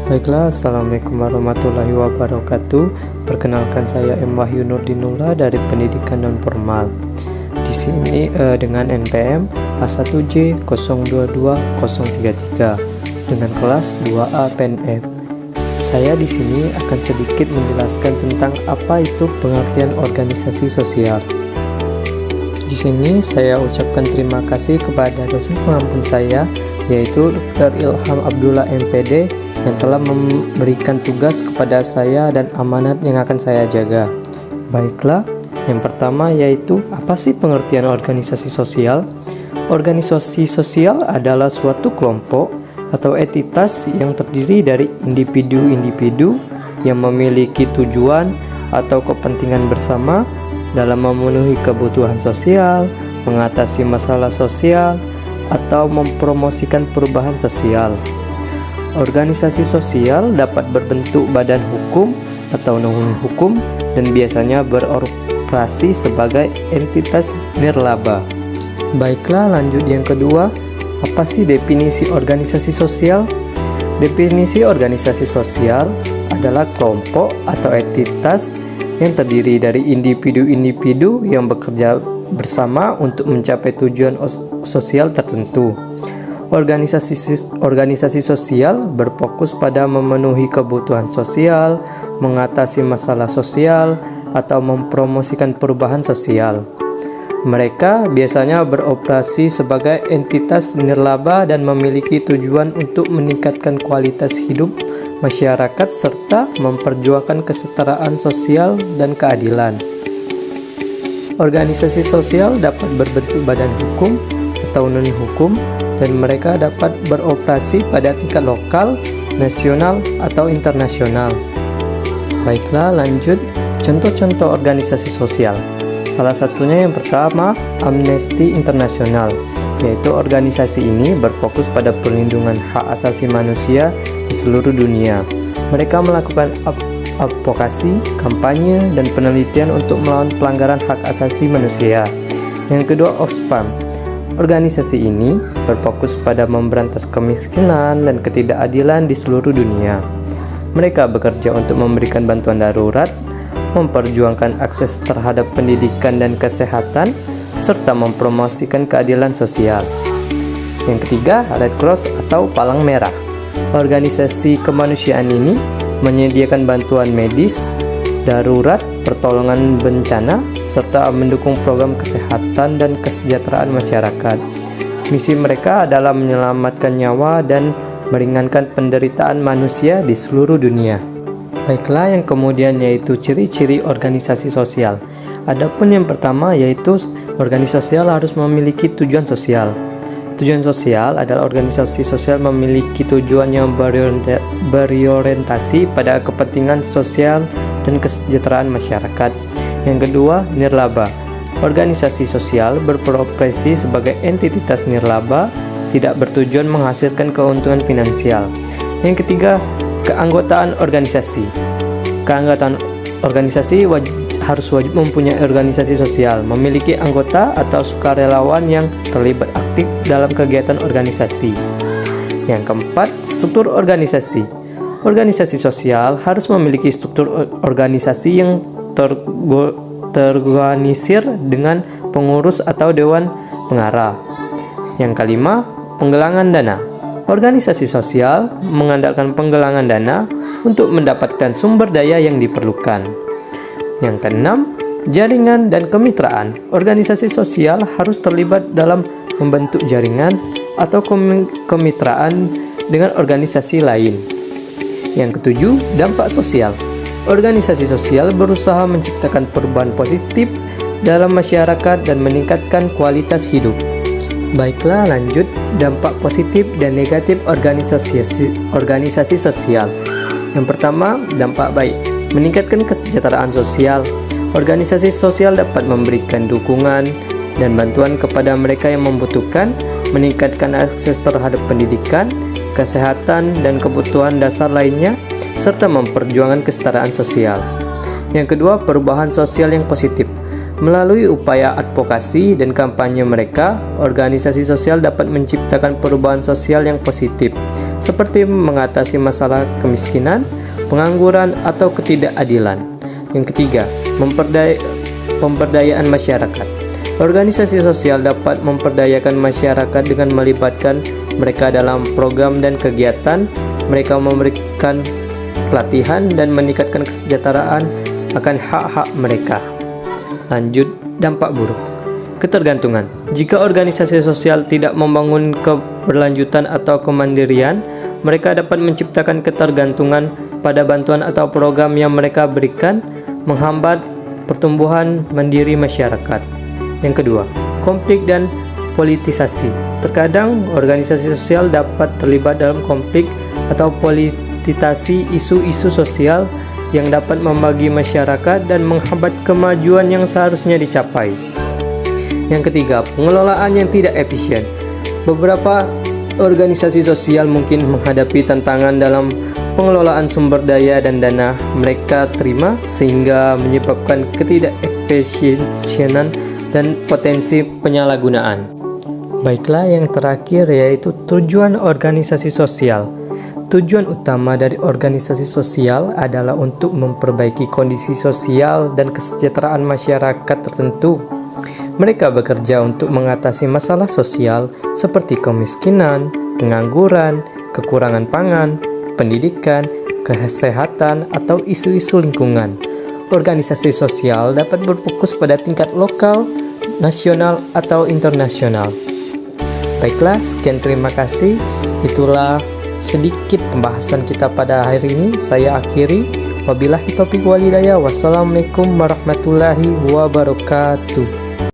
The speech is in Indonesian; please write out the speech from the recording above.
Baiklah, Assalamualaikum warahmatullahi wabarakatuh. Perkenalkan, saya M. Wahyu Nurdinullah dari Pendidikan Non-Formal. Di sini dengan NPM A1J 022033 dengan kelas 2A PNF. Saya di sini akan sedikit menjelaskan tentang apa itu pengertian organisasi sosial. Di sini saya ucapkan terima kasih kepada dosen pengampun saya, yaitu Dr. Ilham Abdullah MPD, yang telah memberikan tugas kepada saya dan amanat yang akan saya jaga. Baiklah, yang pertama yaitu apa sih pengertian organisasi sosial? Organisasi sosial adalah suatu kelompok atau entitas yang terdiri dari individu-individu yang memiliki tujuan atau kepentingan bersama dalam memenuhi kebutuhan sosial, mengatasi masalah sosial, atau mempromosikan perubahan sosial. Organisasi sosial dapat berbentuk badan hukum atau non-hukum dan biasanya beroperasi sebagai entitas nirlaba. Baiklah, lanjut yang kedua, apa sih definisi organisasi sosial? Definisi organisasi sosial adalah kelompok atau entitas yang terdiri dari individu-individu yang bekerja bersama untuk mencapai tujuan sosial tertentu. Organisasi sosial berfokus pada memenuhi kebutuhan sosial, mengatasi masalah sosial, atau mempromosikan perubahan sosial. Mereka biasanya beroperasi sebagai entitas nirlaba dan memiliki tujuan untuk meningkatkan kualitas hidup masyarakat serta memperjuangkan kesetaraan sosial dan keadilan. Organisasi sosial dapat berbentuk badan hukum atau non-hukum, dan mereka dapat beroperasi pada tingkat lokal, nasional, atau internasional. Baiklah, lanjut contoh-contoh organisasi sosial. Salah satunya yang pertama, Amnesty International, yaitu organisasi ini berfokus pada perlindungan hak asasi manusia di seluruh dunia. Mereka melakukan advokasi, kampanye, dan penelitian untuk melawan pelanggaran hak asasi manusia. Yang kedua, Oxfam. Organisasi ini berfokus pada memberantas kemiskinan dan ketidakadilan di seluruh dunia. Mereka bekerja untuk memberikan bantuan darurat, memperjuangkan akses terhadap pendidikan dan kesehatan, serta mempromosikan keadilan sosial. Yang ketiga, Red Cross atau Palang Merah. Organisasi kemanusiaan ini menyediakan bantuan medis, darurat, pertolongan bencana, serta mendukung program kesehatan dan kesejahteraan masyarakat. Misi mereka adalah menyelamatkan nyawa dan meringankan penderitaan manusia di seluruh dunia. Baiklah, yang kemudian yaitu ciri-ciri organisasi sosial. Adapun yang pertama yaitu organisasi sosial harus memiliki tujuan sosial. Tujuan sosial adalah organisasi sosial memiliki tujuan yang berorientasi pada kepentingan sosial dan kesejahteraan masyarakat. Yang kedua, nirlaba. Organisasi sosial berprofesi sebagai entitas nirlaba, tidak bertujuan menghasilkan keuntungan finansial. Yang ketiga, keanggotaan organisasi. Keanggotaan organisasi harus wajib mempunyai organisasi sosial, memiliki anggota atau sukarelawan yang terlibat aktif dalam kegiatan organisasi. Yang keempat, struktur organisasi. Organisasi sosial harus memiliki struktur organisasi yang terorganisir dengan pengurus atau dewan pengarah. Yang kelima, penggalangan dana. Organisasi sosial mengandalkan penggalangan dana untuk mendapatkan sumber daya yang diperlukan. Yang keenam, jaringan dan kemitraan. Organisasi sosial harus terlibat dalam membentuk jaringan atau kemitraan dengan organisasi lain. Yang ketujuh, dampak sosial. Organisasi sosial berusaha menciptakan perubahan positif dalam masyarakat dan meningkatkan kualitas hidup. Baiklah, lanjut dampak positif dan negatif organisasi sosial. Yang pertama, dampak baik. Meningkatkan kesejahteraan sosial. Organisasi sosial dapat memberikan dukungan dan bantuan kepada mereka yang membutuhkan, meningkatkan akses terhadap pendidikan, kesehatan, dan kebutuhan dasar lainnya, serta memperjuangkan kesetaraan sosial. Yang kedua, perubahan sosial yang positif. Melalui upaya advokasi dan kampanye mereka, organisasi sosial dapat menciptakan perubahan sosial yang positif, seperti mengatasi masalah kemiskinan, pengangguran, atau ketidakadilan. Yang ketiga, pemberdayaan masyarakat. Organisasi sosial dapat memperdayakan masyarakat dengan melibatkan mereka dalam program dan kegiatan. Mereka memberikan pelatihan dan meningkatkan kesejahteraan akan hak-hak mereka. Lanjut, dampak buruk. Ketergantungan. Jika organisasi sosial tidak membangun keberlanjutan atau kemandirian, mereka dapat menciptakan ketergantungan pada bantuan atau program yang mereka berikan, menghambat pertumbuhan mandiri masyarakat. Yang kedua, konflik dan politisasi. Terkadang organisasi sosial dapat terlibat dalam konflik atau politisasi isu-isu sosial yang dapat membagi masyarakat dan menghambat kemajuan yang seharusnya dicapai. Yang ketiga, pengelolaan yang tidak efisien. Beberapa organisasi sosial mungkin menghadapi tantangan dalam pengelolaan sumber daya dan dana mereka terima, sehingga menyebabkan ketidakefisienan dan potensi penyalahgunaan. Baiklah, yang terakhir yaitu tujuan organisasi sosial. Tujuan utama dari organisasi sosial adalah untuk memperbaiki kondisi sosial dan kesejahteraan masyarakat tertentu. Mereka bekerja untuk mengatasi masalah sosial seperti kemiskinan, pengangguran, kekurangan pangan, pendidikan, kesehatan, atau isu-isu lingkungan. Organisasi sosial dapat berfokus pada tingkat lokal, nasional, atau internasional. Baiklah, sekian, terima kasih. Itulah sedikit pembahasan kita pada hari ini. Saya akhiri. Wabillahi taufiq wal hidayah. Wassalamualaikum warahmatullahi wabarakatuh.